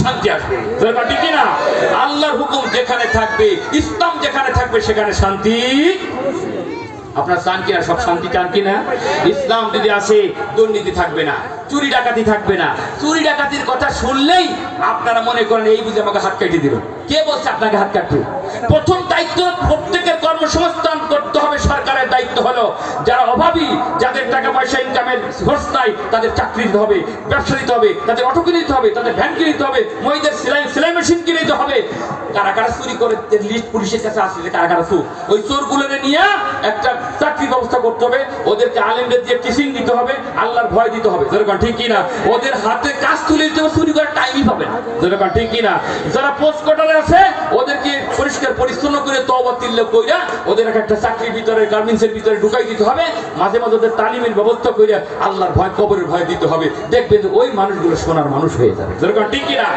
শান্তি আসবে। ঠিক কিনা? আল্লাহর হুকুম যেখানে থাকবে, ইসলাম যেখানে থাকবে, সেখানে শান্তি। আপনার চান কিনা? সব শান্তি চান কিনা? ইসলাম যদি আসে, দুর্নীতি থাকবে না, চুরি ডাকাতি থাকবে না। চুরি ডাকাতির কথা শুনলেই আপনারা মনে করেন এই বুঝে আমাকে হাত কেটে দিল। কে বলছে আপনাকে হাত কাটবে? প্রথম দায়িত্ব প্রত্যেকের কর্মসংস্থান করতে হবে। সরকারের দায়িত্ব হলো যারা অভাবী, যাদের টাকা পয়সা ইনকামের সোর্স নাই, তাদের চাকরি দিতে হবে, ব্যবসা দিতে হবে, তাদের অটো কিনে দিতে হবে, তাদের ভ্যান কিনে দিতে হবে, মহিলাদের সেলাই মেশিন কিনে দিতে হবে। কারা কারা চুরি করে লিস্ট পুলিশের কাছে আসছে যে কারা কারা চোর, ওই চোরগুলোরে নিয়ে একটা চাকরির ব্যবস্থা করতে হবে, ওদেরকে আলেমদের দিয়ে টিচিং দিতে হবে, আল্লাহর ভয় দিতে হবে। যেরকম ঠিক কিনা? ওদের হাতে কাজ তুলে দিতে হবে, চুরি করার টাইমই পাবে না। যেরকম ঠিক কিনা? যারা পোস্ট কোটারে আছে ওদেরকে পরিষ্কার পরিচ্ছন্ন করে তওবা তিল্লা কইরা ওদের একটা চাকরির ভিতরে, গার্মেন্টসের ভিতরে ঢুকাই দিতে হবে। মাঝে মাঝে ওদের তালিমের ব্যবস্থা করে আল্লাহর ভয়, কবরের ভয় দিতে হবে। দেখবেন ওই মানুষগুলো সোনার মানুষ হয়ে যাবে। যেরকম ঠিক কিনা?